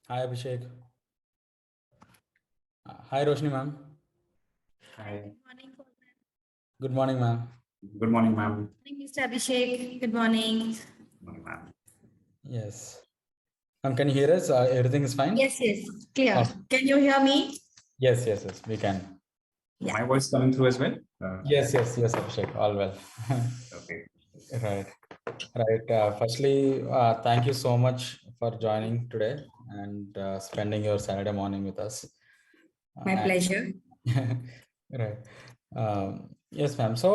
Hi Abhishek. Hi Roshni ma'am. Hi. Good morning ma'am. Good morning, ma'am. Good morning, Mr. Abhishek. Good morning. Good morning, ma'am. Yes. Ma'am, can you hear us? Everything is fine? Yes, clear. Oh, Can you hear me? yes, we can. Yeah. My voice coming through as well? Yes, Abhishek. All well. Okay. Right. Firstly, thank you so much for joining today and spending your Saturday morning with us. My pleasure. Right. Yes, ma'am. So,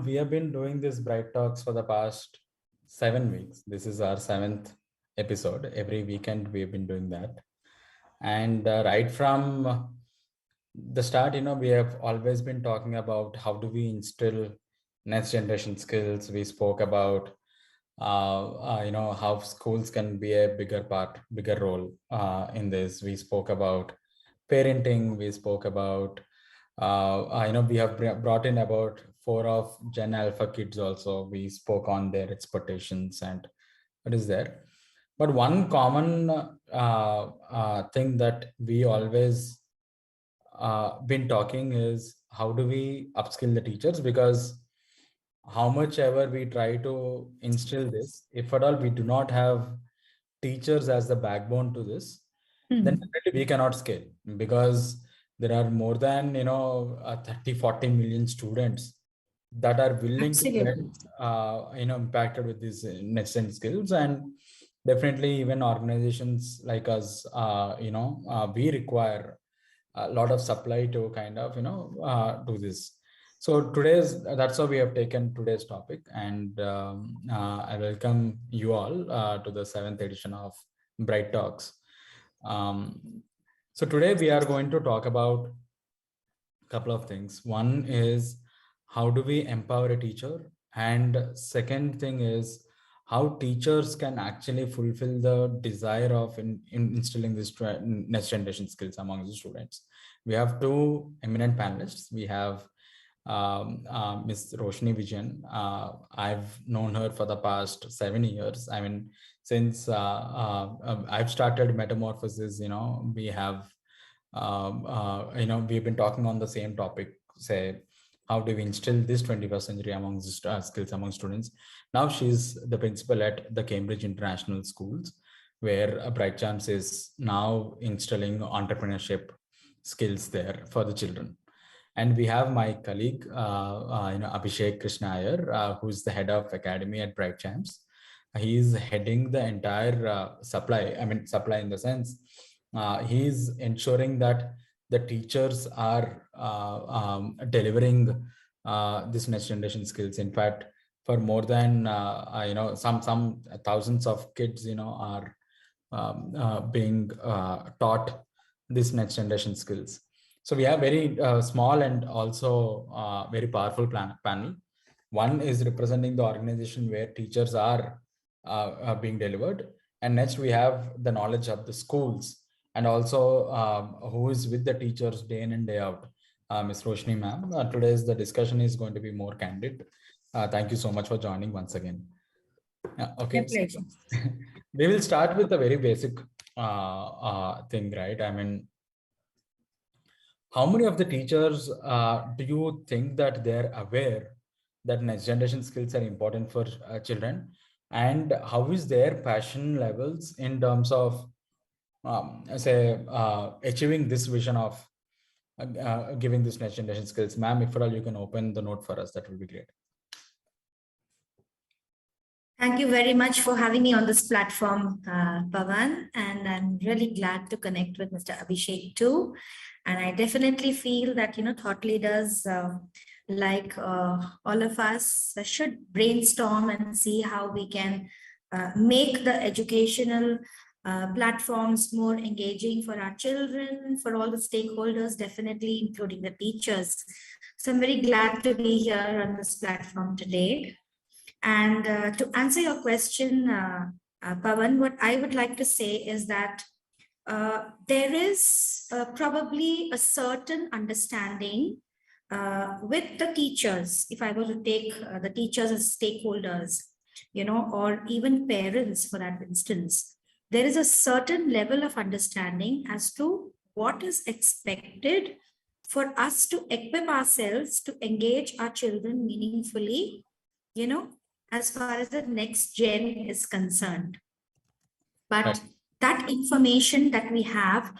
we have been doing this Bright Talks for the past 7 weeks. This is our seventh episode. Every weekend we have been doing that. And right from the start, we have always been talking about how do we instill next generation skills. We spoke about how schools can be a bigger role in this. We spoke about parenting. We spoke about we have brought in about 4 of Gen Alpha kids also. We spoke on their expectations and what is there. But one common thing that we always been talking is how do we upskill the teachers, because how much ever we try to instill this, if at all we do not have teachers as the backbone to this, then definitely we cannot scale, because there are more than 30-40 million students that are willing to get Absolutely. impacted with these next gen skills. And definitely even organizations like us, we require a lot of supply to kind of do this. So that's how we have taken today's topic, and I welcome you all to the 7th edition of Bright Talks. So today we are going to talk about a couple of things. One is how do we empower a teacher, and second thing is how teachers can actually fulfill the desire of instilling this next generation skills among the students. We have two eminent panelists. We have Miss Roshni Vijayan. I've known her for the past 7 years. I mean, since I've started Metamorphosis, we have, we've been talking on the same topic, say, how do we instill this 21st century among skills among students. Now she's the principal at the Cambridge International Schools, where BrightCHAMPS is now instilling entrepreneurship skills there for the children. And we have my colleague, Abhishek Krishna Iyer, who's the head of academy at BrightCHAMPS. He is heading the entire supply. I mean, supply in the sense, he's ensuring that the teachers are delivering this next generation skills. In fact, for more than some thousands of kids, are being taught this next generation skills. So we have very small and also very powerful panel. One is representing the organization where teachers are being delivered. And next we have the knowledge of the schools, and also who is with the teachers day in and day out. Ms. Roshni ma'am, today's the discussion is going to be more candid. Thank you so much for joining once again. Okay. My pleasure. We will start with a very basic thing, right? I mean, how many of the teachers do you think that they're aware that next generation skills are important for children, and how is their passion levels in terms of say achieving this vision of giving this next generation skills? Ma'am, if at all you can open the note for us, that would be great. Thank you very much for having me on this platform, Pavan. And I'm really glad to connect with Mr. Abhishek too. And I definitely feel that, thought leaders like all of us should brainstorm and see how we can make the educational platforms more engaging for our children, for all the stakeholders, definitely including the teachers. So I'm very glad to be here on this platform today. And to answer your question, Pavan, what I would like to say is that there is probably a certain understanding with the teachers, if I were to take the teachers as stakeholders, or even parents for that instance, there is a certain level of understanding as to what is expected for us to equip ourselves to engage our children meaningfully, as far as the next gen is concerned. But Right. that information that we have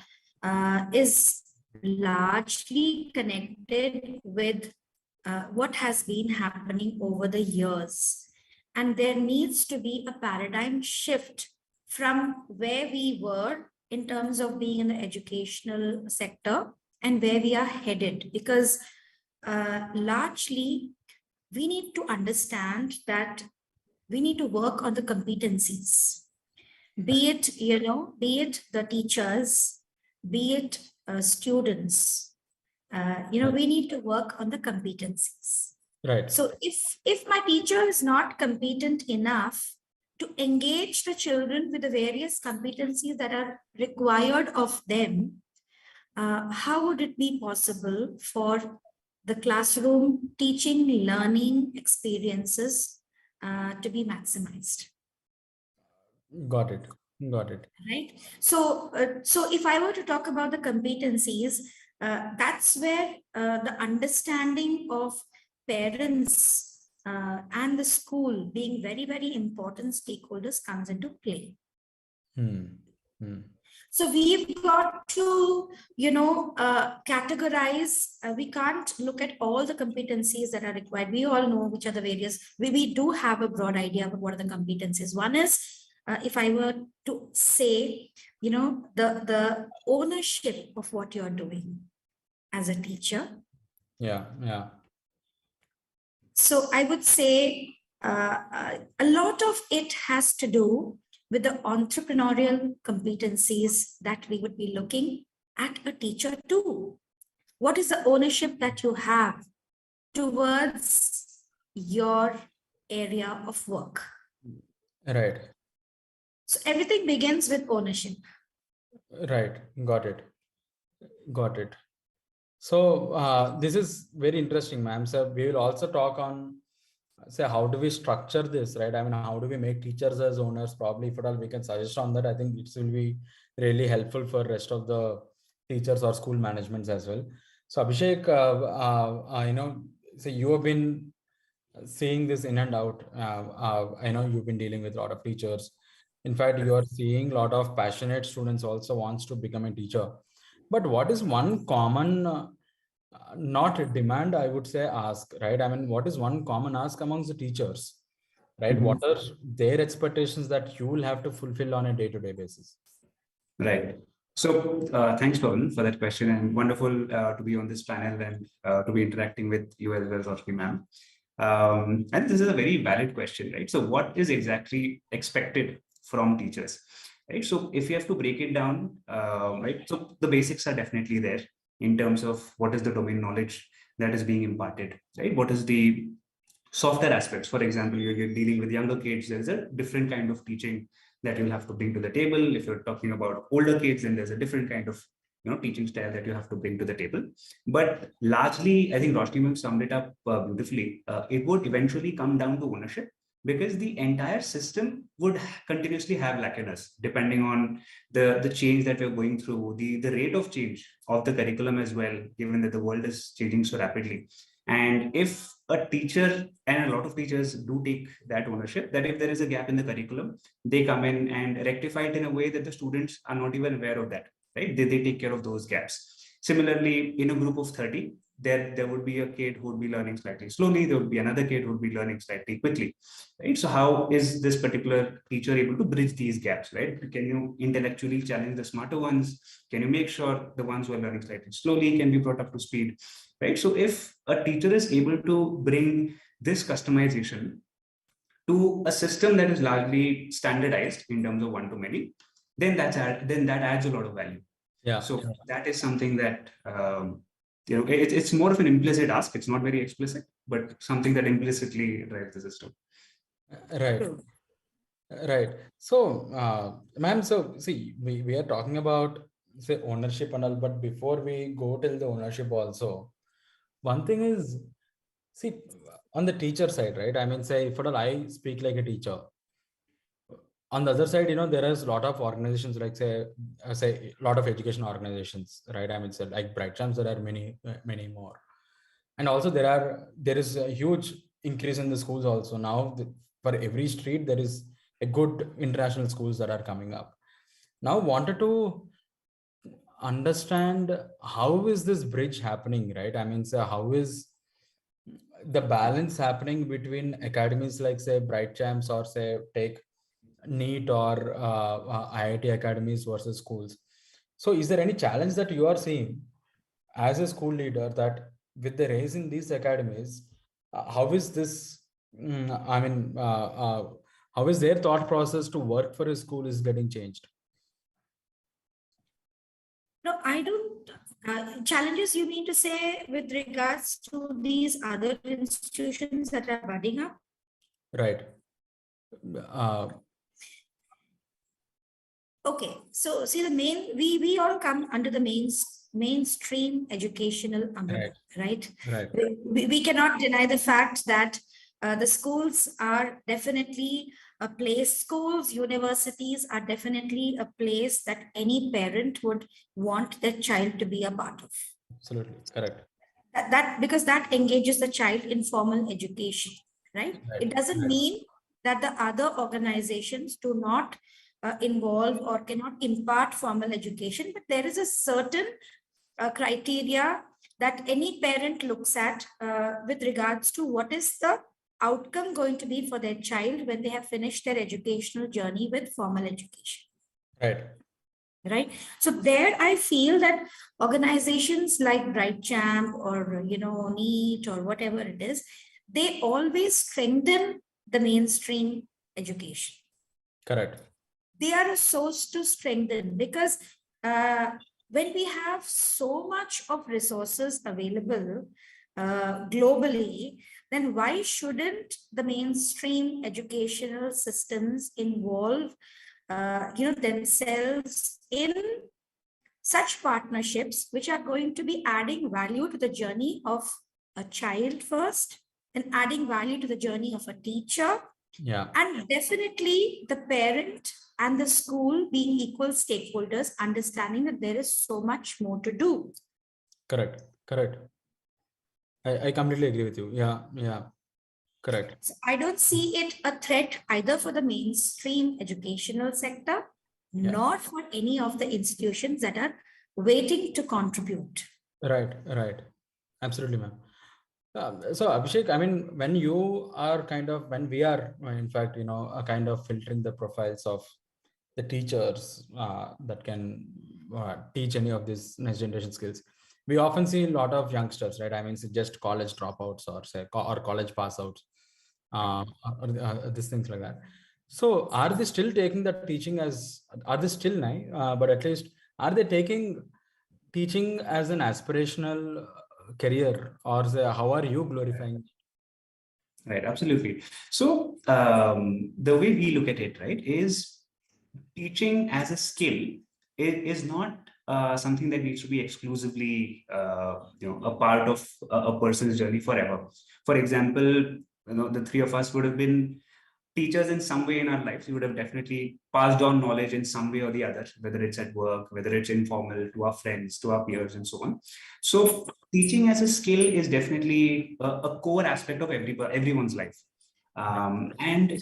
is largely connected with what has been happening over the years. And there needs to be a paradigm shift from where we were in terms of being in the educational sector and where we are headed. Because largely, we need to understand that we need to work on the competencies, be it the teachers, be it students. We need to work on the competencies. Right. So if my teacher is not competent enough to engage the children with the various competencies that are required of them, how would it be possible for the classroom teaching, learning experiences to be maximized? Got it. Got it. Right. So if I were to talk about the competencies, that's where the understanding of parents and the school being very, very important stakeholders comes into play. So we've got to, categorize. We can't look at all the competencies that are required. We all know which are the various. We do have a broad idea of what are the competencies. One is, if I were to say, the ownership of what you're doing as a teacher. Yeah. So I would say a lot of it has to do with the entrepreneurial competencies that we would be looking at a teacher too. What is the ownership that you have towards your area of work? Right. So everything begins with ownership. Right. Got it. So this is very interesting, ma'am. So we will also talk on, say, how do we structure this, right? I mean, how do we make teachers as owners? Probably, if at all we can suggest on that, I think it will be really helpful for rest of the teachers or school managements as well. So Abhishek, so you have been seeing this in and out. I know you've been dealing with a lot of teachers. In fact, you are seeing a lot of passionate students also wants to become a teacher. But what is one common, not demand, I would say ask, right? I mean, what is one common ask amongst the teachers, right? Mhm. What are their expectations that you will have to fulfill on a day-to-day basis? Right. So thanks, Pavan, for that question, and wonderful to be on this panel and to be interacting with you as well, Roshni ma'am. And this is a very valid question, right? So what is exactly expected from teachers, right? So if you have to break it down, right? So the basics are definitely there in terms of what is the domain knowledge that is being imparted, right? What is the softer aspects? For example, you're dealing with younger kids, there's a different kind of teaching that you'll have to bring to the table. If you're talking about older kids, then there's a different kind of teaching style that you have to bring to the table. But largely, I think Roshni ma'am summed it up beautifully. It would eventually come down to ownership, because the entire system would continuously have lacunas depending on the change that we're going through, the rate of change of the curriculum as well, given that the world is changing so rapidly. And if a teacher, and a lot of teachers do take that ownership, that if there is a gap in the curriculum, they come in and rectify it in a way that the students are not even aware of that, right? They take care of those gaps. Similarly, in a group of 30, there would be a kid who would be learning slightly slowly. There would be another kid who would be learning slightly quickly, right? So how is this particular teacher able to bridge these gaps, right? Can you intellectually challenge the smarter ones? Can you make sure the ones who are learning slightly slowly can be brought up to speed, right? So if a teacher is able to bring this customization to a system that is largely standardized in terms of one-to-many, then that adds a lot of value. Yeah. So that is something that it's more of an implicit ask. It's not very explicit, but something that implicitly drives the system. Right. So, ma'am, so see, we are talking about, say, ownership and all, but before we go till the ownership also, one thing is, see, on the teacher side, right? I mean, say, if at all I speak like a teacher, on the other side, there is a lot of organizations like say a lot of education organizations, right? I mean, so like BrightCHAMPS, there are many more, and also there is a huge increase in the schools also now. For every street, there is a good international schools that are coming up. Now, wanted to understand how is this bridge happening, right? I mean, so how is the balance happening between academies like say BrightCHAMPS or say take NEET or IIT academies versus schools? So is there any challenge that you are seeing as a school leader that with the rise in these academies, how is this, I mean, how is their thought process to work for a school is getting changed? No, I don't. Challenges you mean to say with regards to these other institutions that are budding up? Right. Okay, so see we all come under the mainstream educational umbrella, right? Right. We cannot deny the fact that the schools are definitely a place, schools, universities are definitely a place that any parent would want their child to be a part of. Absolutely correct. That because that engages the child in formal education, right? It doesn't mean that the other organizations do not involve or cannot impart formal education, but there is a certain criteria that any parent looks at with regards to what is the outcome going to be for their child when they have finished their educational journey with formal education. Right. So there I feel that organizations like BrightCHAMP or, NEET or whatever it is, they always strengthen the mainstream education. Correct. They are a source to strengthen because when we have so much of resources available globally, then why shouldn't the mainstream educational systems involve themselves in such partnerships which are going to be adding value to the journey of a child first, and adding value to the journey of a teacher, and definitely the parent and the school being equal stakeholders, understanding that there is so much more to do. Correct. I completely agree with you. Yeah. Correct. So I don't see it a threat either for the mainstream educational sector, nor for any of the institutions that are waiting to contribute. Right. Absolutely, ma'am. So Abhishek, I mean, when we are, in fact, kind of filtering the profiles of the teachers that can teach any of these next generation skills, we often see a lot of youngsters, right? I mean, just college dropouts or say or college pass outs, these things like that. So are they still taking the teaching as, are they still but at least are they taking teaching as an aspirational career, or how are you glorifying? Right, absolutely. So the way we look at it, right, is teaching as a skill is not something that needs to be exclusively a part of a person's journey forever. For example, the three of us would have been teachers in some way in our lives. We would have definitely passed on knowledge in some way or the other, whether it's at work, whether it's informal, to our friends, to our peers, and so on. So teaching as a skill is definitely a core aspect of everyone's life. And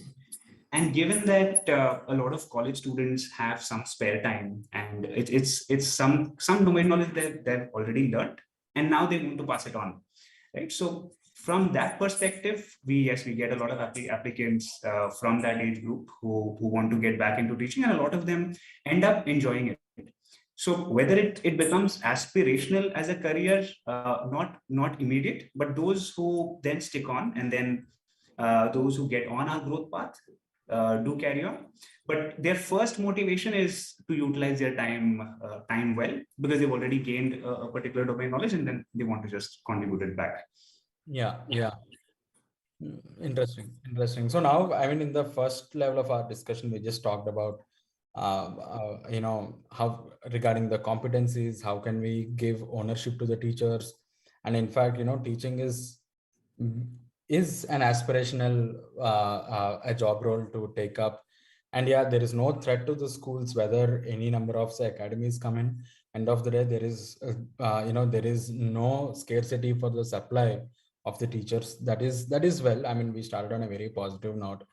given that a lot of college students have some spare time, and it's some domain knowledge that they've already learned, and now they want to pass it on, right? So from that perspective, we get a lot of applicants from that age group who want to get back into teaching, and a lot of them end up enjoying it. So whether it becomes aspirational as a career, not immediate, but those who then stick on, and then those who get on our growth path do carry on. But their first motivation is to utilize their time well, because they've already gained a particular domain knowledge, and then they want to just contribute it back. Yeah. Interesting. So now, I mean, in the first level of our discussion, we just talked about how regarding the competencies, how can we give ownership to the teachers, and in fact, teaching is an aspirational a job role to take up, And yeah, there is no threat to the schools whether any number of say academies come in. End of the day, there is there is no scarcity for the supply of the teachers. That is well, I mean, we started on a very positive note.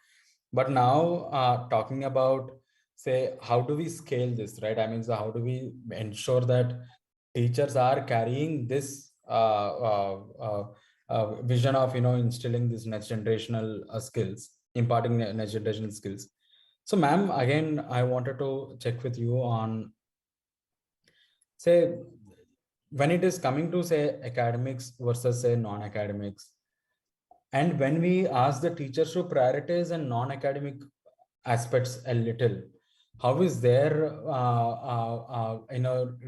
But now talking about say how do we scale this, right? I mean, so how do we ensure that teachers are carrying this vision of instilling this next generational skills, imparting next generational skills. So ma'am, again, I wanted to check with you on say when it is coming to say academics versus say non-academics, and when we ask the teachers to prioritize and non-academic aspects a little, how is their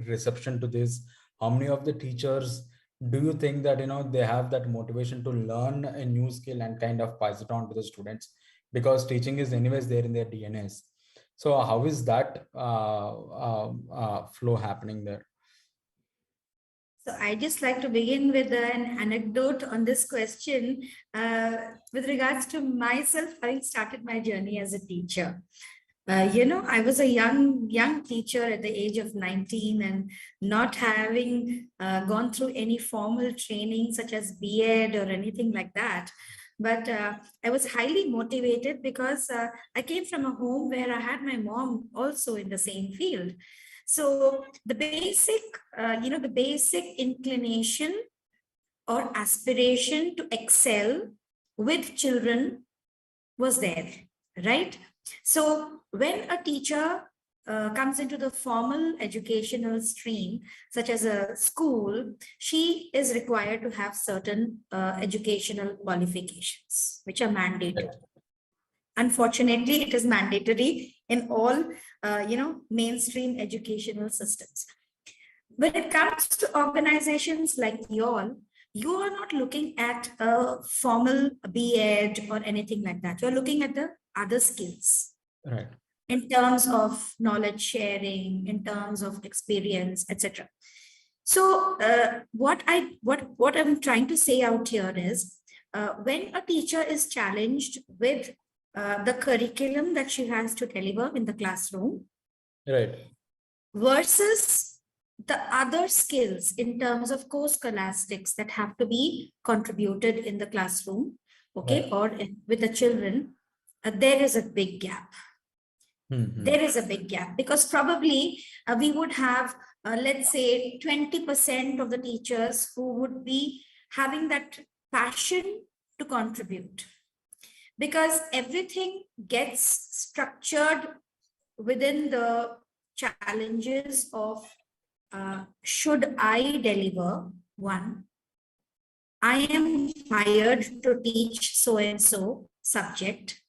reception to this? How many of the teachers do you think that they have that motivation to learn a new skill and kind of pass it on to the students, because teaching is anyways there in their DNAs? So how is that flow happening there? So I just like to begin with an anecdote on this question with regards to myself having started my journey as a teacher. I was a young teacher at the age of 19 and not having gone through any formal training such as B.Ed or anything like that. But I was highly motivated because I came from a home where I had my mom also in the same field. So the basic inclination or aspiration to excel with children was there, right? So when a teacher comes into the formal educational stream, such as a school, she is required to have certain educational qualifications, which are mandatory. Unfortunately, it is mandatory in all, mainstream educational systems. When it comes to organizations like y'all, you are not looking at a formal B.Ed or anything like that. You're looking at the other skills. Right. In terms of knowledge sharing, in terms of experience, etc. So what I'm trying to say out here is when a teacher is challenged with the curriculum that she has to deliver in the classroom, right, versus the other skills in terms of co-scholastics that have to be contributed in the classroom, okay, right, or with the children, there is a big gap. There is a big gap because probably we would have, let's say, 20% of the teachers who would be having that passion to contribute, because everything gets structured within the challenges of should I deliver one? I am hired to teach so and so subject.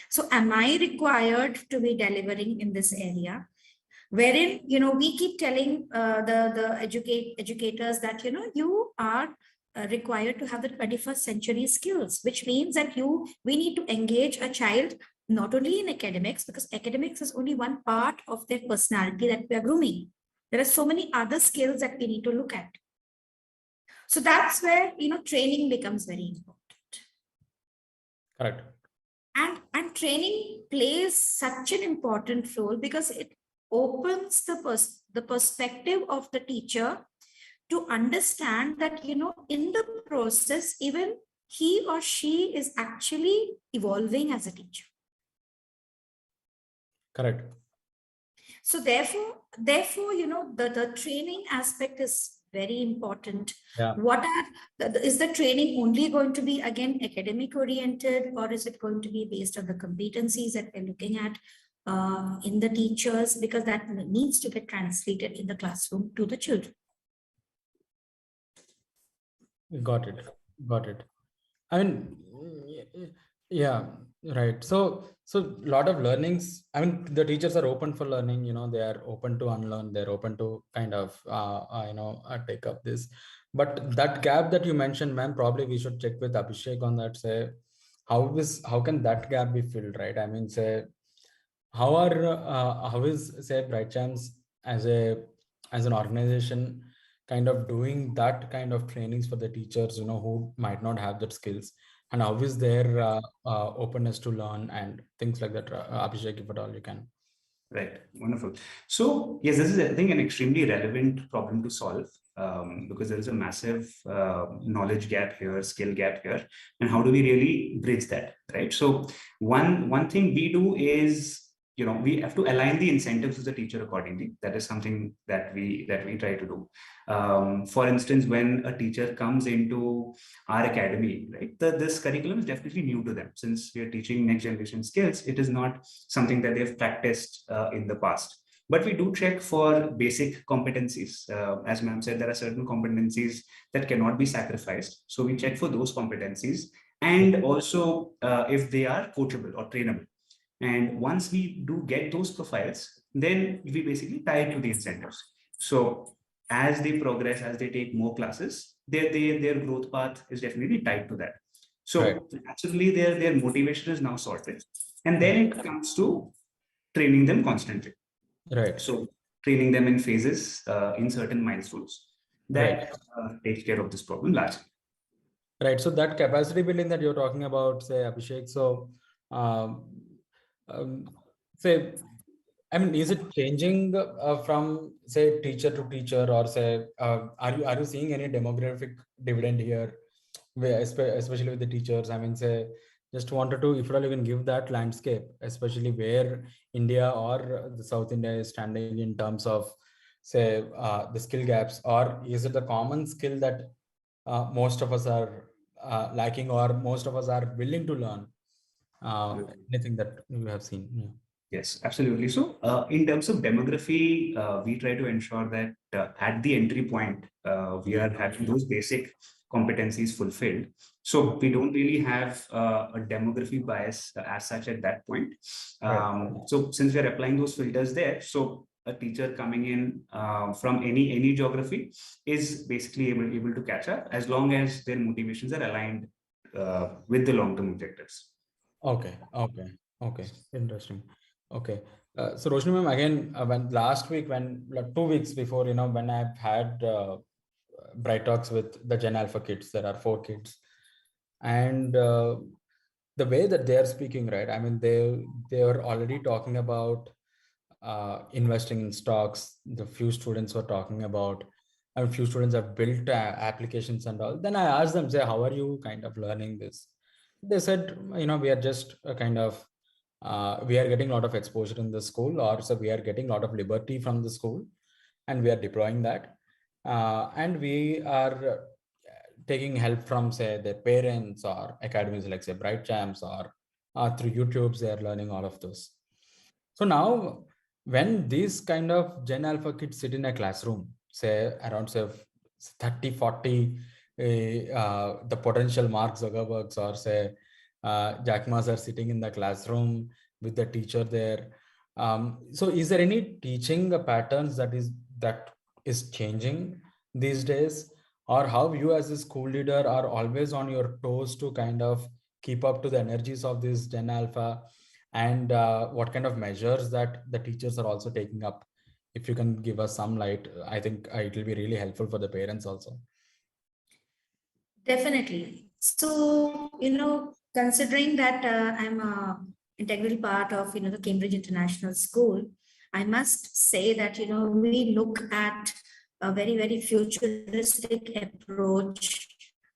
So am I required to be delivering in this area? Wherein, we keep telling the educators that, you are required to have the 21st century skills, which means that we need to engage a child not only in academics, because academics is only one part of their personality that we are grooming. There are so many other skills that we need to look at. So that's where, training becomes very important. correct. And training plays such an important role because it opens the perspective of the teacher to understand that, in the process, even he or she is actually evolving as a teacher. Correct. So therefore, the training aspect is very important. Yeah. Is the training only going to be, again, academic oriented, or is it going to be based on the competencies that we're looking at in the teachers, because that needs to get translated in the classroom to the children. Got it. I mean, yeah, right. So a lot of learnings. I mean, the teachers are open for learning. They are open to unlearn. They're open to kind of take up this. But that gap that you mentioned, ma'am, probably we should check with Abhishek on that. Say, how can that gap be filled, right? I mean, say, how is say BrightCHAMPS as an organization kind of doing that kind of trainings for the teachers who might not have that skills? and how is their openness to learn and things like that? Abhishek, if at all you can. Right. Wonderful. So yes, this is, I think, an extremely relevant problem to solve, because there is a massive knowledge gap here, skill gap here, and how do we really bridge that, right? So one thing we do is, we have to align the incentives of the teacher accordingly. That is something that we try to do. For instance, when a teacher comes into our academy, right, this curriculum is definitely new to them. Since we are teaching next generation skills, it is not something that they've practiced in the past. But we do check for basic competencies. As ma'am said, there are certain competencies that cannot be sacrificed. So we check for those competencies, and also if they are coachable or trainable. And once we do get those profiles, then we basically tie it to the incentives. So as they progress, as they take more classes, their growth path is definitely tied to that. So naturally, their motivation is now sorted. And then it comes to training them constantly. Right. So training them in phases, in certain milestones, that takes care of this problem largely. Right. So that capacity building that you're talking about, say, Abhishek, so say, I mean, is it changing from, say, teacher to teacher, or say, are you seeing any demographic dividend here, where, especially with the teachers? I mean, say, just wanted to, if at all you can give that landscape, especially where India or the South India is standing in terms of, say, the skill gaps, or is it a common skill that most of us are lacking, or most of us are willing to learn? Anything that you have seen? Yeah. Yes, absolutely. So in terms of demography, we try to ensure that at the entry point, we are having those basic competencies fulfilled. So we don't really have a demography bias as such at that point. So since we are applying those filters there, so a teacher coming in from any geography is basically able to catch up, as long as their motivations are aligned with the long-term objectives. Okay. Interesting. Okay. So Roshni ma'am, again, when last week, when like 2 weeks before, when I've had Bright Talks with the Gen Alpha kids, there are 4 kids, and the way that they are speaking, right? I mean, they were already talking about investing in stocks. The few students were talking about, and a few students have built applications and all. Then I asked them, say, how are you kind of learning this? They said, we are just kind of we are getting a lot of exposure in the school, or so we are getting a lot of liberty from the school, and we are deploying that, and we are taking help from, say, their parents or academies like, say, BrightCHAMPS, or through YouTubes, they are learning all of those. So now, when these kind of Gen Alpha kids sit in a classroom, say around, say, 30, 40, the potential Mark Zuckerbergs, or say Jack Ma's are sitting in the classroom with the teacher there. So is there any teaching patterns that is changing these days, or how you as a school leader are always on your toes to kind of keep up to the energies of this Gen Alpha, and what kind of measures that the teachers are also taking up? If you can give us some light, I think it will be really helpful for the parents also. Definitely. So, considering that I'm a integral part of, the Cambridge International School, I must say that, we look at a very, very futuristic approach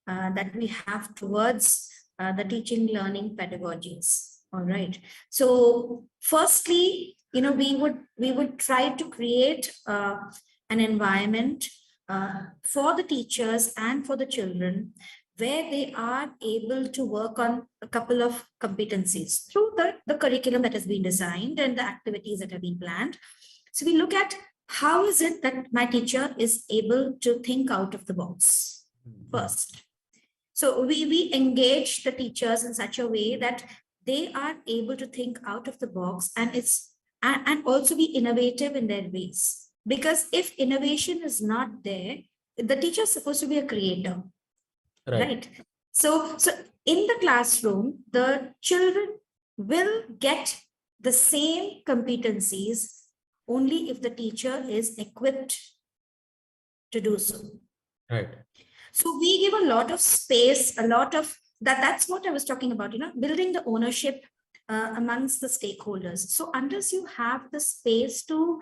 that we have towards the teaching learning pedagogies. All right. So firstly, we would try to create an environment for the teachers and for the children, where they are able to work on a couple of competencies through the curriculum that has been designed and the activities that have been planned. So we look at how is it that my teacher is able to think out of the box first. So we engage the teachers in such a way that they are able to think out of the box, and also be innovative in their ways. Because if innovation is not there, the teacher is supposed to be a creator, right? So in the classroom, the children will get the same competencies only if the teacher is equipped to do so. Right. So we give a lot of space, a lot of that's what I was talking about, building the ownership amongst the stakeholders. So unless you have the space to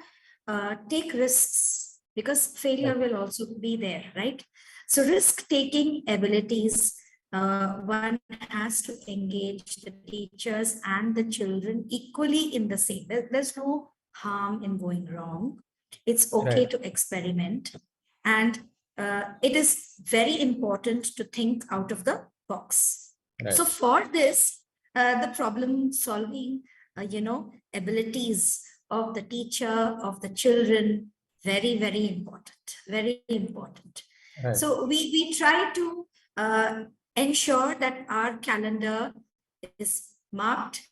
take risks, because failure will also be there, right? So risk-taking abilities, one has to engage the teachers and the children equally in the same. There's no harm in going wrong. It's okay to experiment. And it is very important to think out of the box. So for this, the problem solving, abilities of the teacher, of the children, very, very important, very important. So we try to ensure that our calendar is marked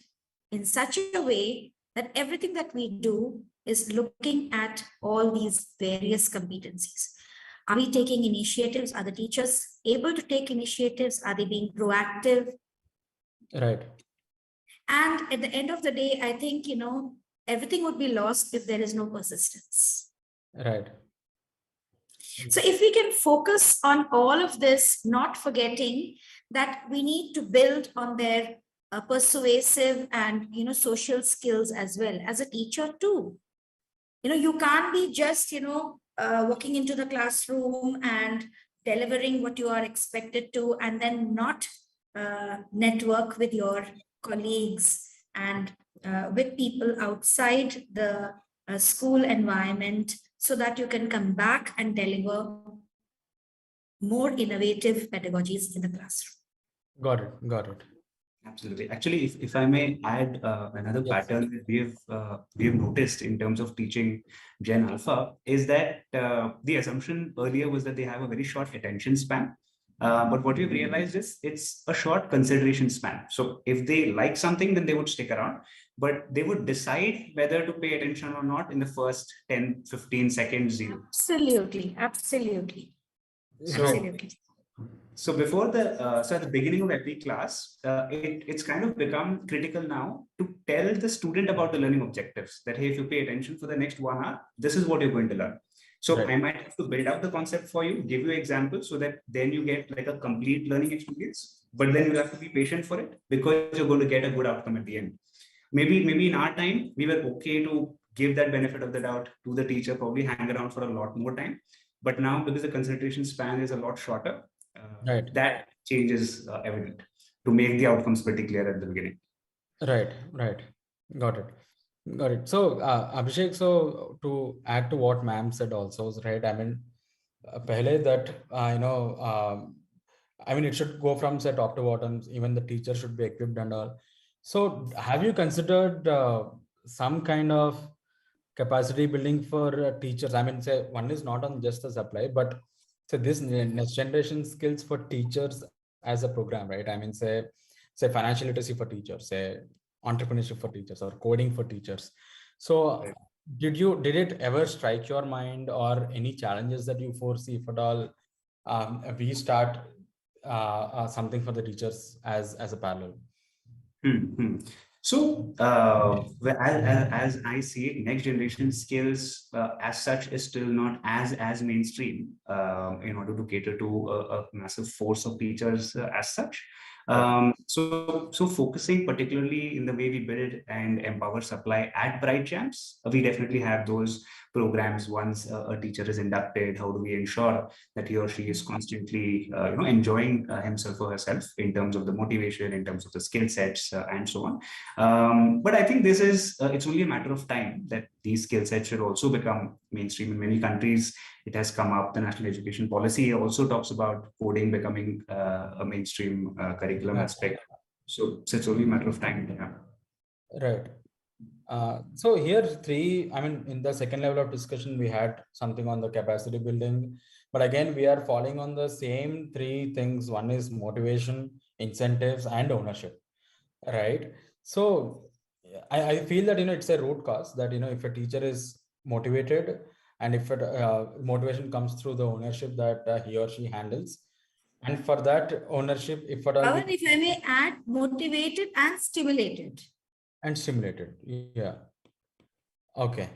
in such a way that everything that we do is looking at all these various competencies. Are we taking initiatives? Are the teachers able to take initiatives? Are they being proactive? Right. And at the end of the day, I think, everything would be lost if there is no persistence. Right. So if we can focus on all of this, not forgetting that we need to build on their persuasive and, social skills as well as a teacher too. You can't be just, walking into the classroom and delivering what you are expected to, and then not network with your colleagues and with people outside the school environment, so that you can come back and deliver more innovative pedagogies in the classroom. Got it. Got it. Absolutely. Actually, if I may add another pattern that we've noticed in terms of teaching Gen Alpha is that the assumption earlier was that they have a very short attention span. But what we've realized is it's a short consideration span. So if they like something, then they would stick around, but they would decide whether to pay attention or not in the first 10, 15 seconds. Absolutely. Absolutely. Absolutely. So before so at the beginning of every class, it's kind of become critical now to tell the student about the learning objectives, that, hey, if you pay attention for the next 1 hour, this is what you're going to learn. So I might have to build out the concept for you, give you examples so that then you get like a complete learning experience, but then you'll have to be patient for it because you're going to get a good outcome at the end. Maybe in our time, we were okay to give that benefit of the doubt to the teacher, probably hang around for a lot more time. But now, because the concentration span is a lot shorter, that change is evident to make the outcomes pretty clear at the beginning. Right. Got it. So, Abhishek, so to add to what ma'am said also, right? I mean, pehle that, it should go from say top to bottom, even the teacher should be equipped and all. So have you considered some kind of capacity building for teachers? I mean, say one is not on just the supply, but so this next generation skills for teachers as a program, right? I mean, say financial literacy for teachers, say entrepreneurship for teachers, or coding for teachers. So did it ever strike your mind, or any challenges that you foresee, if at all we start something for the teachers as a parallel? So, as I see it, next generation skills as such is still not as mainstream in order to cater to a massive force of teachers as such. So focusing particularly in the way we build and empower supply at BrightCHAMPS, we definitely have those programs. Once a teacher is inducted, how do we ensure that he or she is constantly enjoying himself or herself in terms of the motivation, in terms of the skill sets, and so on. But I think this is it's only a matter of time that these skill sets should also become mainstream. In many countries it has come up. The national education policy also talks about coding becoming a mainstream curriculum aspect. So it's only a matter of time. Right. So here in the second level of discussion, we had something on the capacity building, but again, we are falling on the same three things. One is motivation, incentives, and ownership, right? So I feel that, it's a root cause that, if a teacher is motivated, and if motivation comes through the ownership that he or she handles, and for that ownership, if at all, Pavan, if I may add, motivated and stimulated. And stimulated, yeah. Okay.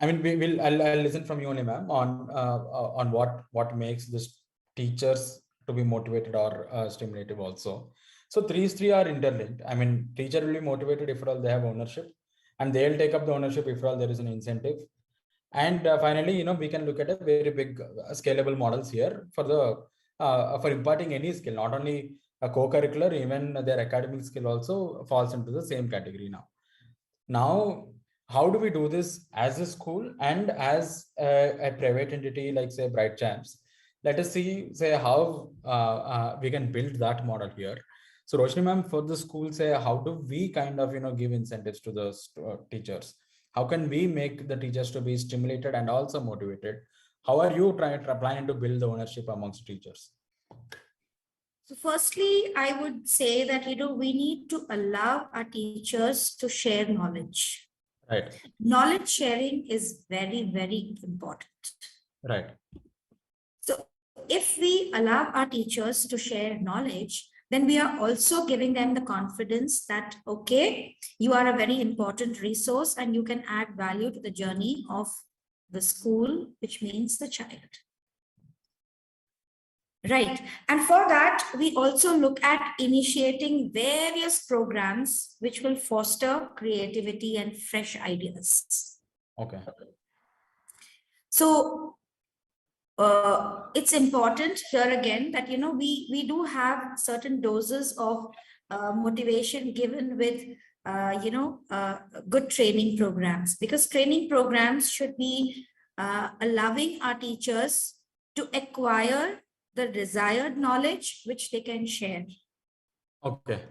I mean, I'll listen from you only, ma'am, on what makes this teachers to be motivated or stimulative also. So these three are interlinked. I mean, teacher will be motivated if at all they have ownership, and they'll take up the ownership if at all there is an incentive. And finally, we can look at a very big scalable models here for imparting any skill, not only a co-curricular, even their academic skill also falls into the same category now. Now, how do we do this as a school and as a private entity like say BrightCHAMPS? Let us see, say how we can build that model here. So Roshni ma'am, for the school, say how do we kind of give incentives to the teachers? How can we make the teachers to be stimulated and also motivated? How are you planning to build the ownership amongst teachers? So firstly, I would say that, we need to allow our teachers to share knowledge. Right. Knowledge sharing is very, very important. Right. So if we allow our teachers to share knowledge, then we are also giving them the confidence that, okay, you are a very important resource and you can add value to the journey of the school, which means the child. Right. And for that, we also look at initiating various programs which will foster creativity and fresh ideas. Okay. So it's important here again that, we do have certain doses of motivation given with, good training programs, because training programs should be allowing our teachers to acquire the desired knowledge which they can share. Okay.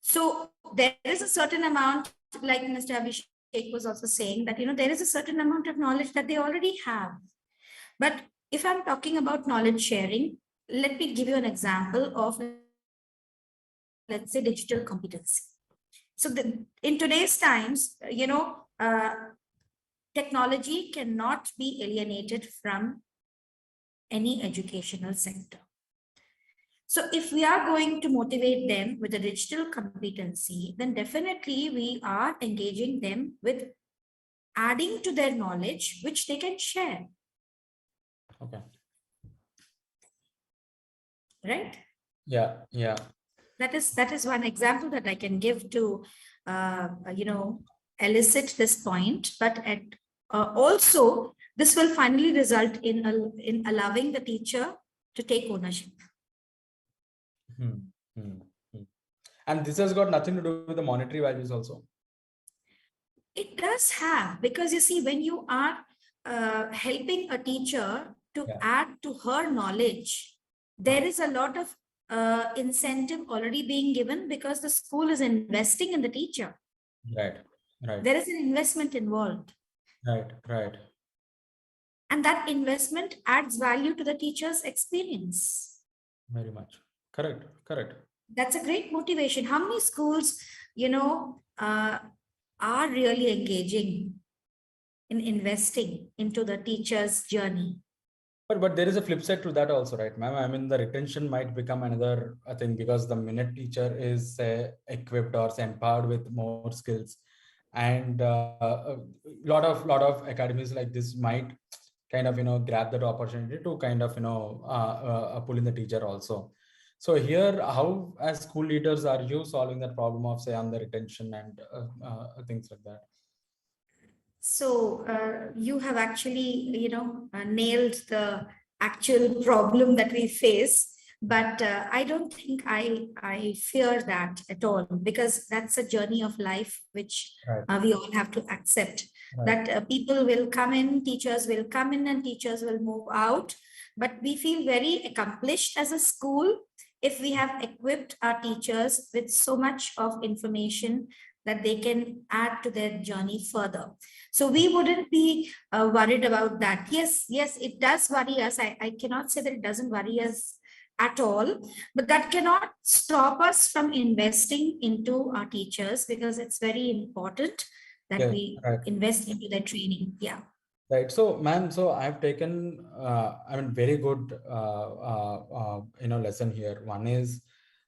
So there is a certain amount, like Mr. Abhishek was also saying, that, there is a certain amount of knowledge that they already have. But if I'm talking about knowledge sharing, let me give you an example of, let's say, digital competency. So in today's times, technology cannot be alienated from any educational sector. So if we are going to motivate them with a digital competency, then definitely we are engaging them with adding to their knowledge, which they can share. Okay. Right? Yeah. Yeah. That is one example that I can give to, elicit this point. But also, this will finally result in allowing the teacher to take ownership. And this has got nothing to do with the monetary values also. It does have, because you see, when you are helping a teacher to add to her knowledge, there is a lot of incentive already being given, because the school is investing in the teacher. Right. Right. There is an investment involved. Right. Right. And that investment adds value to the teacher's experience. Very much. Correct. Correct. That's a great motivation. How many schools, are really engaging in investing into the teacher's journey? But there is a flip side to that also, right, ma'am? I mean, the retention might become another thing, because the minute teacher is equipped or empowered with more skills, and a lot of academies like this might kind of grab that opportunity to kind of pull in the teacher also. So here, how as school leaders are you solving that problem of say on the retention and things like that? So you have actually, nailed the actual problem that we face. But I don't think I fear that at all, because that's a journey of life which we all have to accept. Right. That people will come in, teachers will come in, and teachers will move out. But we feel very accomplished as a school if we have equipped our teachers with so much of information that they can add to their journey further. So we wouldn't be worried about that. Yes, it does worry us. I cannot say that it doesn't worry us at all, but that cannot stop us from investing into our teachers, because it's very important that we invest into their training. Yeah. Right. So, ma'am, so I've taken, very good, lesson here. One is,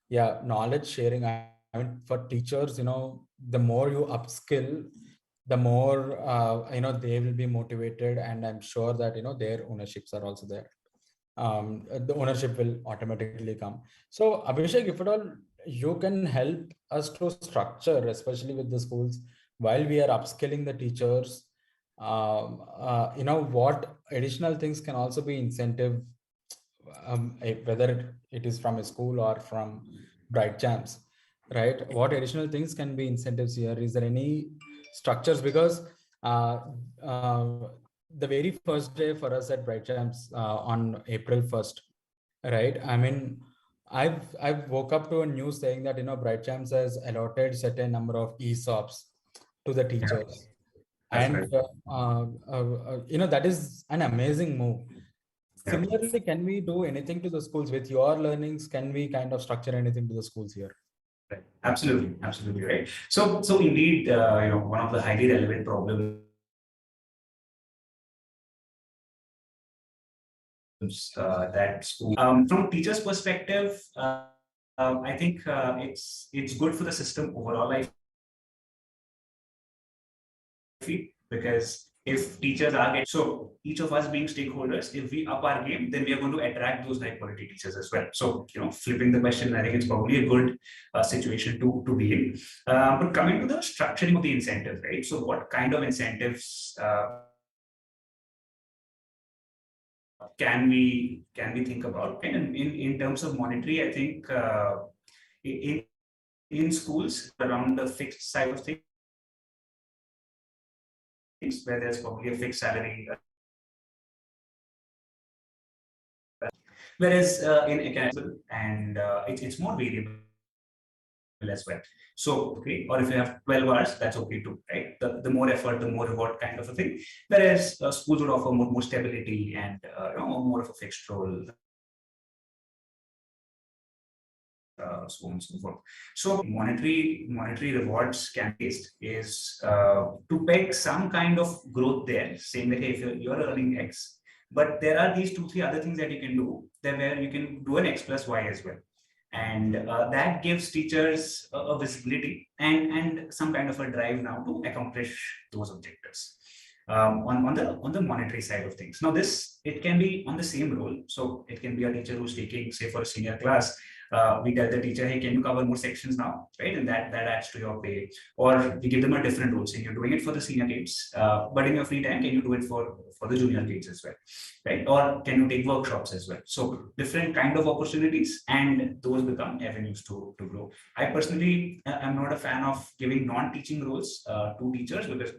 knowledge sharing. I mean, for teachers, the more you upskill, the more, they will be motivated, and I'm sure that, their ownerships are also there. the ownership will automatically come. So Abhishek, if at all you can help us to structure, especially with the schools, while we are upskilling the teachers, what additional things can also be incentive, whether it is from a school or from BrightCHAMPS, right? What additional things can be incentives here? Is there any structures? Because uh, uh, the very first day for us at BrightCHAMPS on April 1st, right? I mean, I've woke up to a news saying that BrightChamps has allotted certain number of ESOPs to the Yeah, teachers, that's and right. that is an amazing move. Yeah. Similarly, can we do anything to the schools with your learnings? Can we kind of structure anything to the schools here? Right. Absolutely, absolutely right. So indeed, one of the highly relevant problems that school, from teachers' perspective, I think it's good for the system overall. I feel, because if teachers are getting, so each of us being stakeholders, if we up our game, then we are going to attract those high quality teachers as well. So flipping the question, I think it's probably a good situation to be in. But coming to the structuring of the incentive, right? So what kind of incentives can we think about? And in terms of monetary, I think in in schools around the fixed side of things, where there's probably a fixed salary, whereas in academic, and it's more variable as well. So, okay, or if you have 12 hours, that's okay too, right? The more effort, the more reward kind of a thing. Whereas schools would offer more stability and more of a fixed role, so on and so forth. So monetary rewards can be based is to peg some kind of growth there, saying that hey, if you're earning X, but there are these 2, 3 other things that you can do, that where you can do an X plus Y as well. And that gives teachers a visibility and some kind of a drive now to accomplish those objectives. On the monetary side of things. Now, this it can be on the same role. So it can be a teacher who's taking, say, for a senior class, we tell the teacher, hey, can you cover more sections now, right? And that adds to your pay. Or we give them a different role, saying you're doing it for the senior kids, but in your free time, can you do it for the junior kids as well, right? Or can you take workshops as well? So different kind of opportunities, and those become avenues to grow. I personally am not a fan of giving non-teaching roles to teachers, because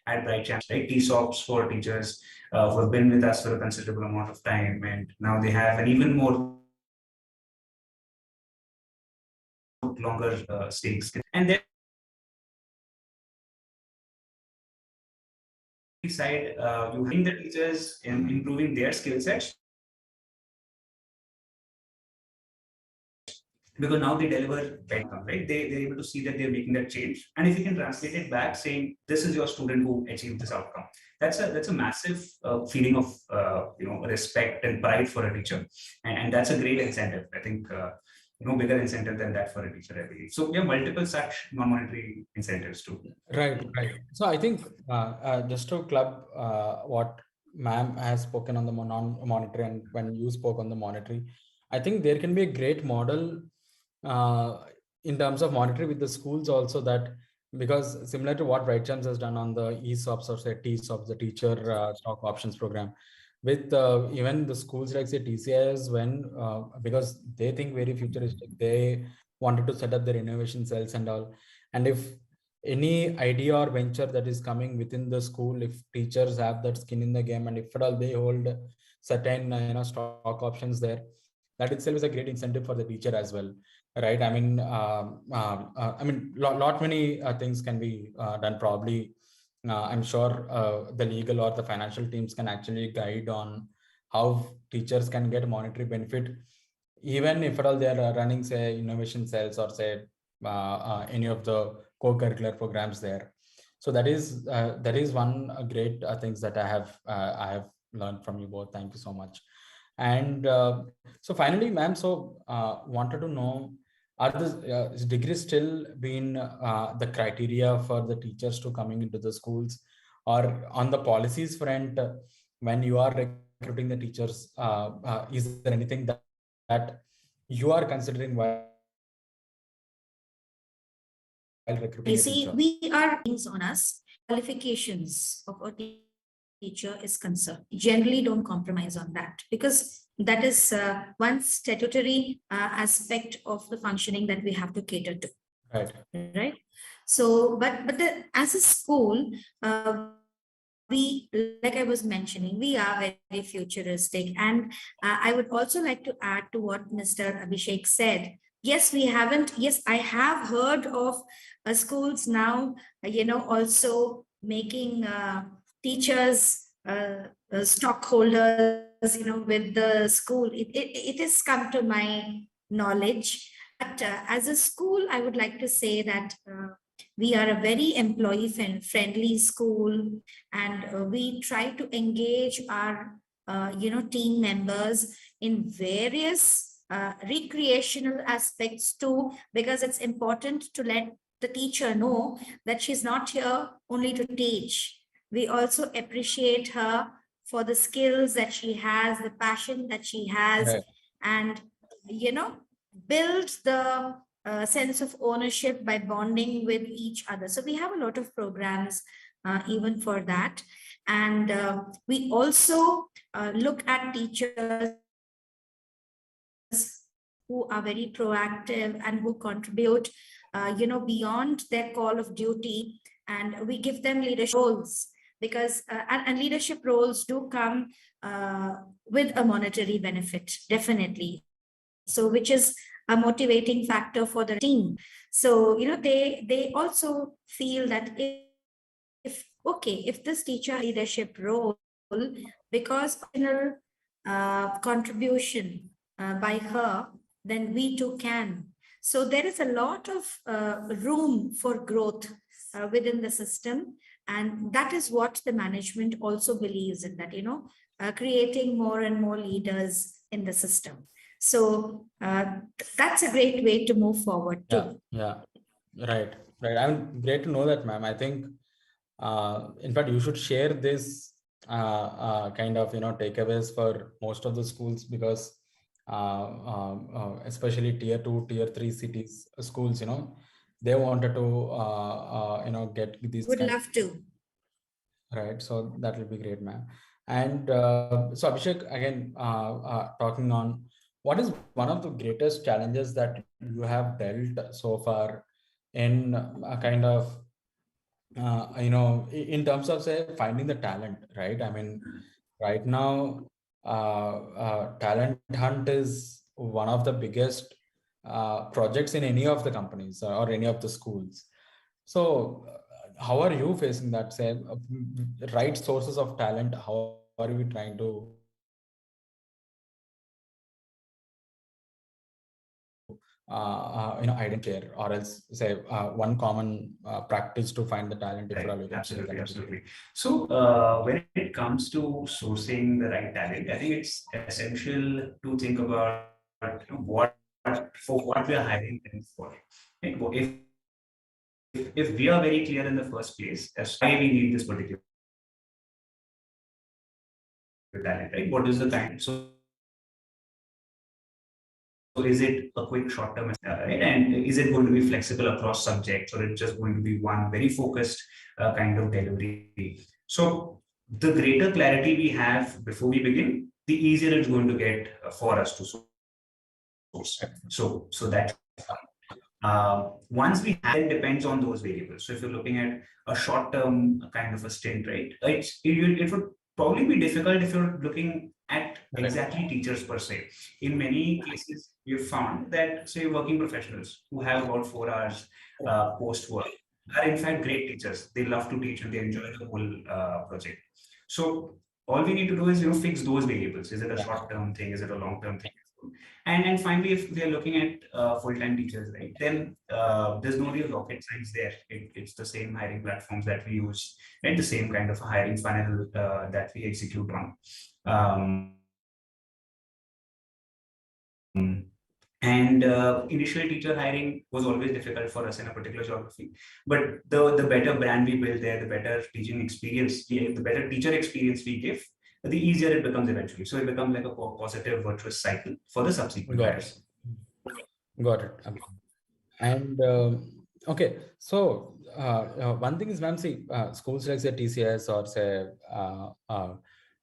at BrightCHAMPS, right? ESOPs for teachers who have been with us for a considerable amount of time, and now they have an even more longer stakes. And then side, you bring the teachers in improving their skill sets, because now they deliver better, right? They're able to see that they're making that change. And if you can translate it back saying, this is your student who achieved this outcome, that's a massive feeling of respect and pride for a teacher. And that's a great incentive. I think no bigger incentive than that for a teacher, I believe. So we have multiple such non-monetary incentives too. Right, right. So I think just to club what ma'am has spoken on the non-monetary, and when you spoke on the monetary, I think there can be a great model uh, in terms of monetary with the schools also, that because similar to what BrightChamps has done on the ESOPs or say TSOPs, the teacher stock options program, with even the schools like say TCIS, when because they think very futuristic, they wanted to set up their innovation cells and all. And if any idea or venture that is coming within the school, if teachers have that skin in the game, and if at all they hold certain stock options there, that itself is a great incentive for the teacher as well, right? I mean, lot many things can be done. Probably I'm sure the legal or the financial teams can actually guide on how teachers can get monetary benefit, even if at all they are running say innovation cells or say any of the co-curricular programs there. So that is one great things that I have learned from you both. Thank you so much. And so finally, ma'am, so wanted to know, are the is degree still been the criteria for the teachers to coming into the schools, Or on the policies front, when you are recruiting the teachers, is there anything that you are considering while recruiting You a see, teacher? we are things on us, qualifications of a teacher is concerned. Generally don't compromise on that, because that is one statutory aspect of the functioning that we have to cater to. Right. Right. So, as a school, we, like I was mentioning, we are very futuristic. And I would also like to add to what Mr. Abhishek said. Yes, we haven't. Yes, I have heard of schools now, also making teachers stockholders, with the school. It has come to my knowledge. But as a school, I would like to say that we are a very employee friendly school, and we try to engage our team members in various recreational aspects too, because it's important to let the teacher know that she's not here only to teach. We also appreciate her for the skills that she has, the passion that she has, Right. and build the sense of ownership by bonding with each other. So we have a lot of programs even for that. And we also look at teachers who are very proactive and who contribute, beyond their call of duty, and we give them leadership roles, because and leadership roles do come with a monetary benefit, definitely. So, which is a motivating factor for the team. So, they also feel that if this teacher leadership role, because contribution by her, then we too can. So there is a lot of room for growth within the system, and that is what the management also believes in, that creating more and more leaders in the system. So that's a great way to move forward too. Yeah. Right. I'm great to know that, ma'am. I think, in fact, you should share this kind of takeaways for most of the schools, because especially tier 2, tier 3 cities schools, they wanted to get these Would kind. love to. Right. So that will be great, ma'am. And so Abhishek, again, talking on, what is one of the greatest challenges that you have dealt so far in a kind of, in terms of, say, finding the talent, right? I mean, right now, talent hunt is one of the biggest projects in any of the companies or any of the schools. So, how are you facing that? Say, right sources of talent. How are we trying to identify, or else say one common practice to find the talent, if Right. you're looking? Absolutely. So when it comes to sourcing the right talent, I think it's essential to think about what for what we are hiring them for. Right? If we are very clear in the first place as why we need this particular talent, right? What is the kind? So is it a quick short term, right? And is it going to be flexible across subjects, or it's just going to be one very focused kind of delivery? So the greater clarity we have before we begin, the easier it's going to get for us to source. So that's once we have, it depends on those variables. So if you're looking at a short-term kind of a stint, right, it would probably be difficult if you're looking at exactly teachers per se. In many cases, we've found that, say, working professionals who have about 4 hours post work are in fact great teachers. They love to teach and they enjoy the whole project. So all we need to do is fix those variables. Is it a short-term thing? Is it a long-term thing? And finally, if we are looking at full-time teachers, right, then there's no real rocket science there. It's the same hiring platforms that we use, and the same kind of hiring funnel that we execute on. And initially, teacher hiring was always difficult for us in a particular geography. But the better brand we build there, the better teaching experience, the better teacher experience we give, the easier it becomes eventually. So it becomes like a positive, virtuous cycle for the subsequent Got hires. it. Got it. And okay, so one thing is, ma'am, see, schools like say TCS or say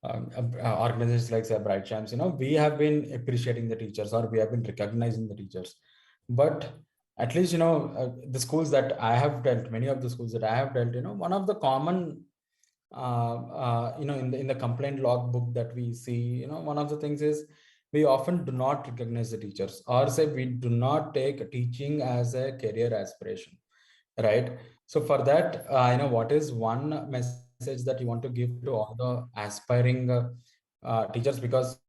organizations like say BrightCHAMPS, we have been appreciating the teachers or we have been recognizing the teachers. But at least, the schools that I have dealt, many of the schools that I have dealt, one of the common, in the complaint log book that we see, one of the things is we often do not recognize the teachers, or say we do not take teaching as a career aspiration, right? So for that, what is one message that you want to give to all the aspiring teachers? Because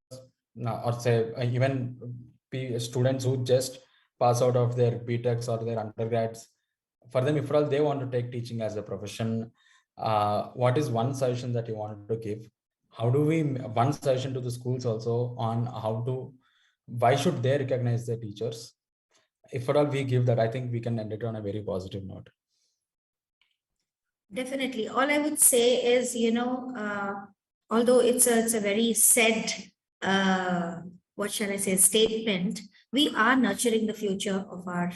or say even students who just pass out of their BTechs or their undergrads, for them, if at all they want to take teaching as a profession, what is one suggestion that you want to give? How do we, one suggestion to the schools also on how to, why should they recognize their teachers? If at all we give that, I think we can end it on a very positive note. Definitely. All I would say is, although it's a very said, what shall I say, statement, we are nurturing the future of our,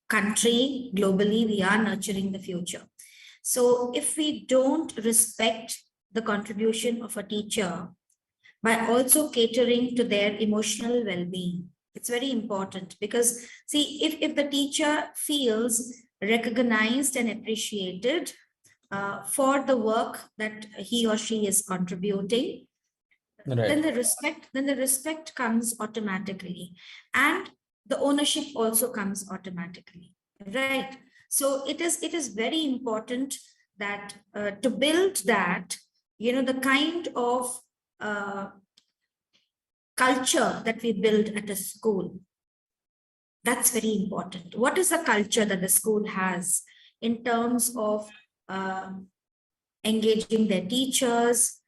country globally. We are nurturing the future. So if we don't respect the contribution of a teacher by also catering to their emotional well-being, it's very important, because see, if the teacher feels recognized and appreciated for the work that he or she is contributing, Right. then the respect comes automatically, and the ownership also comes automatically, right? So it is very important that to build that, the kind of culture that we build at a school. That's very important. What is the culture that the school has in terms of engaging their teachers,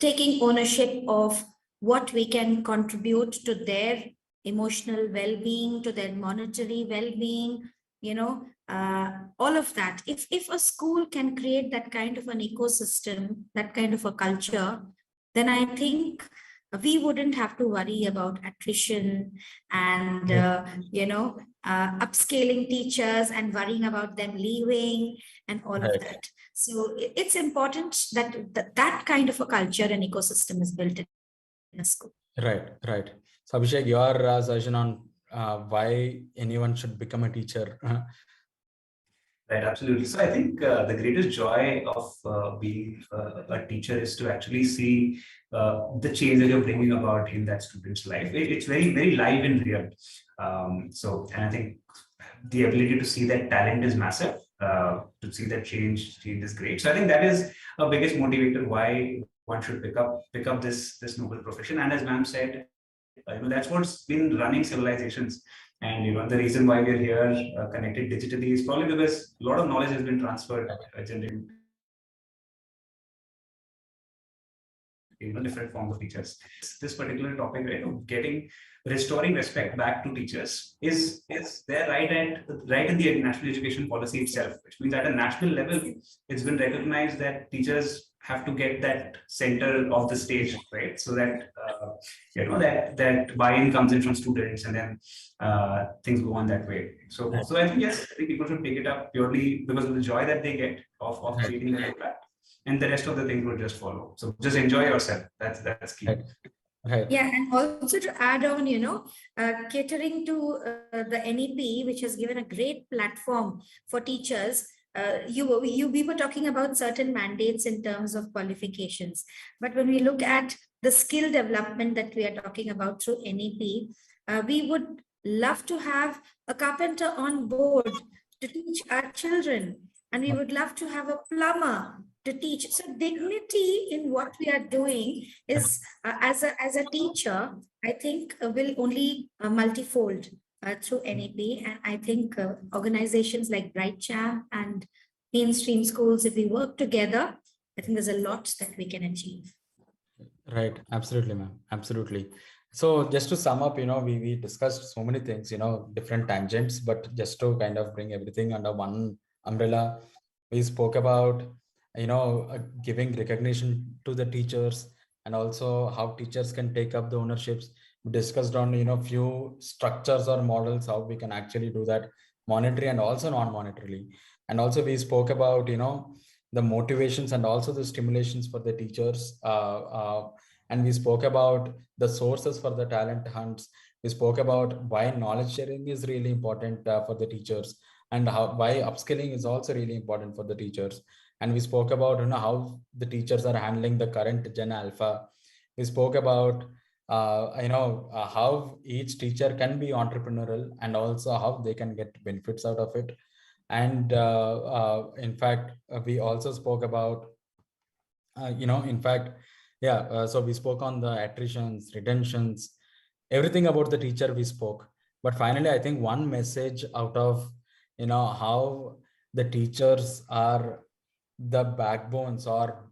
taking ownership of what we can contribute to their emotional well-being, to their monetary well-being, all of that. If a school can create that kind of an ecosystem, that kind of a culture, then I think we wouldn't have to worry about attrition and, upscaling teachers and worrying about them leaving and all of that. So it's important that that kind of a culture and ecosystem is built in a school. Right. So Abhishek, your suggestion on why anyone should become a teacher. Right, absolutely. So I think the greatest joy of being a teacher is to actually see the change that you're bringing about in that student's life. It's very, very live and real. And I think the ability to see that talent is massive. To see that change is great. So I think that is a biggest motivator why one should pick up this noble profession. And as ma'am said, that's what's been running civilizations. And the reason why we're here connected digitally is probably because a lot of knowledge has been transferred generating different forms of teachers. This particular topic, right, of restoring respect back to teachers is there right in the national education policy itself, which means at a national level, it's been recognized that teachers have to get that center of the stage, right? So that that buy-in comes in from students, and then things go on that way. So I think yes, I think people should pick it up purely because of the joy that they get of creating that impact, and the rest of the things will just follow. So just enjoy yourself. That's key. Right. Yeah, and also to add on, catering to the NEP, which has given a great platform for teachers. We were talking about certain mandates in terms of qualifications, but when we look at the skill development that we are talking about through NEP, we would love to have a carpenter on board to teach our children, and we would love to have a plumber to teach. So dignity in what we are doing is, as a teacher, I think will only multifold through NEP. And I think organizations like BrightCHAMPS and mainstream schools, if we work together, I think there's a lot that we can achieve. Right. Absolutely, ma'am. Absolutely. So just to sum up, we discussed so many things, different tangents, but just to kind of bring everything under one umbrella, we spoke about, giving recognition to the teachers, and also how teachers can take up the ownerships. We discussed on, few structures or models, how we can actually do that monetary and also non-monetarily. And also we spoke about, the motivations and also the stimulations for the teachers. And we spoke about the sources for the talent hunts. We spoke about why knowledge sharing is really important for the teachers, and why upskilling is also really important for the teachers. And we spoke about how the teachers are handling the current Gen Alpha. We spoke about how each teacher can be entrepreneurial, and also how they can get benefits out of it. And in fact, we also spoke about in fact, yeah, so we spoke on the attritions, retentions, everything about the teacher we spoke. But finally, I think one message out of how the teachers are the backbones, or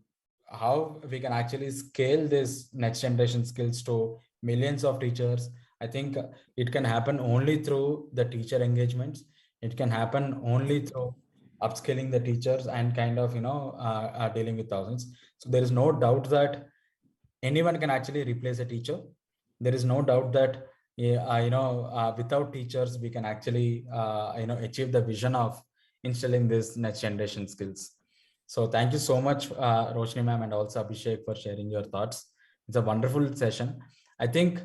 how we can actually scale this next generation skills to millions of teachers. I think it can happen only through the teacher engagements. It can happen only through upskilling the teachers and kind of dealing with thousands. So there is no doubt that anyone can actually replace a teacher. There is no doubt that without teachers we can actually achieve the vision of instilling this next generation skills. So thank you so much, Roshni ma'am, and also Abhishek, for sharing your thoughts. It's a wonderful session. I think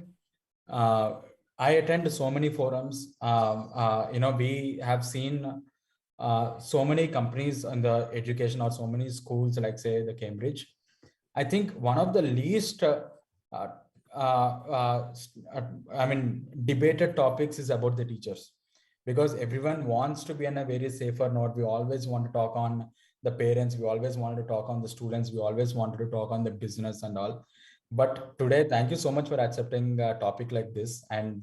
uh, I attend so many forums. We have seen so many companies in the education, or so many schools, like say the Cambridge. I think one of the least uh, debated topics is about the teachers, because everyone wants to be in a very safer note. We always want to talk on the parents, we always wanted to talk on the students, we always wanted to talk on the business and all. But today, thank you so much for accepting a topic like this, and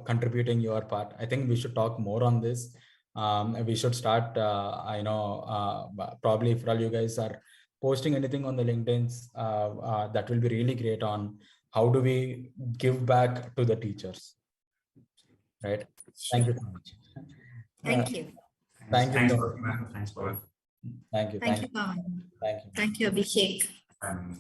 contributing your part. I think we should talk more on this. We should start probably, if all you guys are posting anything on the LinkedIn's, that will be really great, on how do we give back to the teachers, right? Thank you so much. Thank you. Thank you Thanks, so Pavan. much. Thanks, Pavan. Thank you. Thank you, Pavan. Thank you. Thank you, Abhishek. Um,